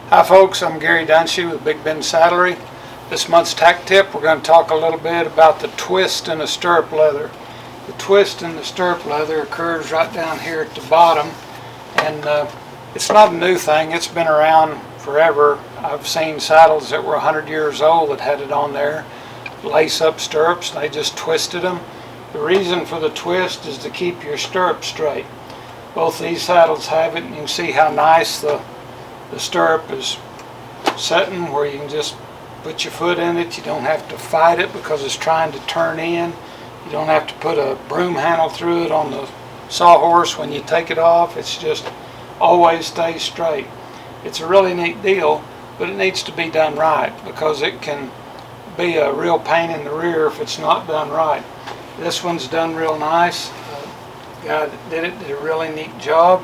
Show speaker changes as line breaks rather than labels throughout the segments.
Hi folks, I'm Gary Dunshee with Big Ben Saddlery. This month's Tack Tip, we're going to talk a little bit about the twist in the stirrup leather. The twist in the stirrup leather occurs right down here at the bottom, and it's not a new thing. It's been around forever. I've seen saddles that were 100 years old that had it on there, lace-up stirrups. They just twisted them. The reason for the twist is to keep your stirrup straight. Both these saddles have it, and you can see how nice the stirrup is setting, where you can just put your foot in it. You don't have to fight it because it's trying to turn in. You don't have to put a broom handle through it on the sawhorse when you take it off. It's just always stays straight. It's a really neat deal, but it needs to be done right because it can be a real pain in the rear if it's not done right. This one's done real nice. The guy that did it did a really neat job.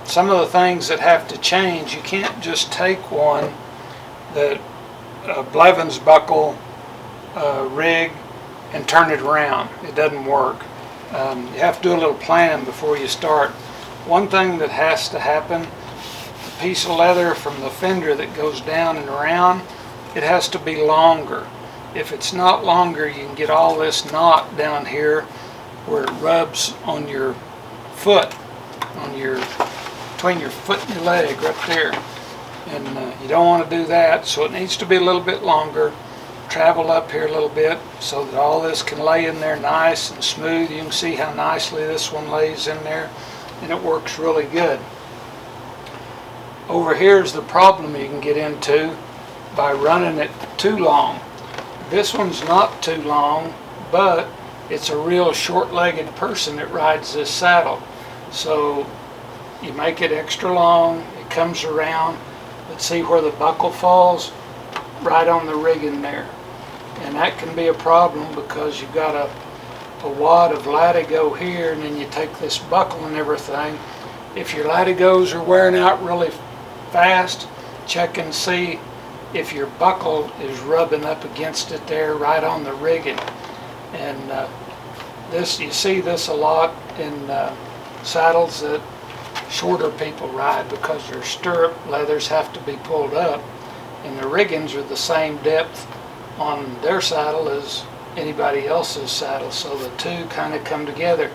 Some of the things that have to change, you can't just take one that Blevins buckle rig and turn it around. It doesn't work. You have to do a little planning before you start. One thing that has to happen, the piece of leather from the fender that goes down and around, it has to be longer. If it's not longer, you can get all this knot down here where it rubs on your foot, between your foot and your leg right there, and you don't want to do that, so it needs to be a little bit longer. Travel up here a little bit so that all this can lay in there nice and smooth. You can see how nicely this one lays in there, and it works really good. Over here is the problem you can get into by running it too long. This one's not too long, but it's a real short-legged person that rides this saddle. So you make it extra long, it comes around, but see where the buckle falls? Right on the rigging there. And that can be a problem because you've got a wad of latigo here, and then you take this buckle and everything. If your latigos are wearing out really fast, check and see if your buckle is rubbing up against it there right on the rigging. And this, you see this a lot in saddles that shorter people ride because their stirrup leathers have to be pulled up, and the riggings are the same depth on their saddle as anybody else's saddle, so the two kind of come together.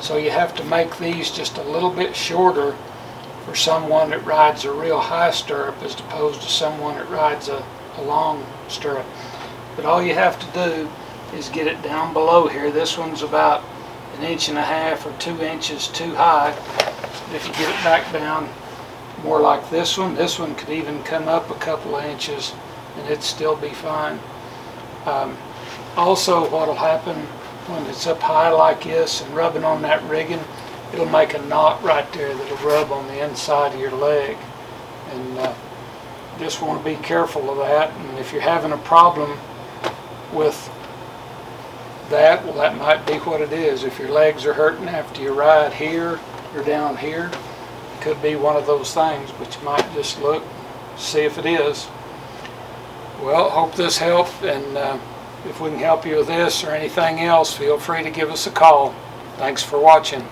So you have to make these just a little bit shorter for someone that rides a real high stirrup as opposed to someone that rides a long stirrup. But all you have to do is get it down below here. This one's about 1.5 inches or 2 inches too high. But if you get it back down more like this one could even come up a couple of inches and it'd still be fine. Also, what'll happen when it's up high like this and rubbing on that rigging, it'll make a knot right there that'll rub on the inside of your leg, and just want to be careful of that. And if you're having a problem with that, well, that might be what it is. If your legs are hurting after you ride here or down here, it could be one of those things, but you might just look, see if it is. Well, hope this helped, and if we can help you with this or anything else, feel free to give us a call. Thanks for watching.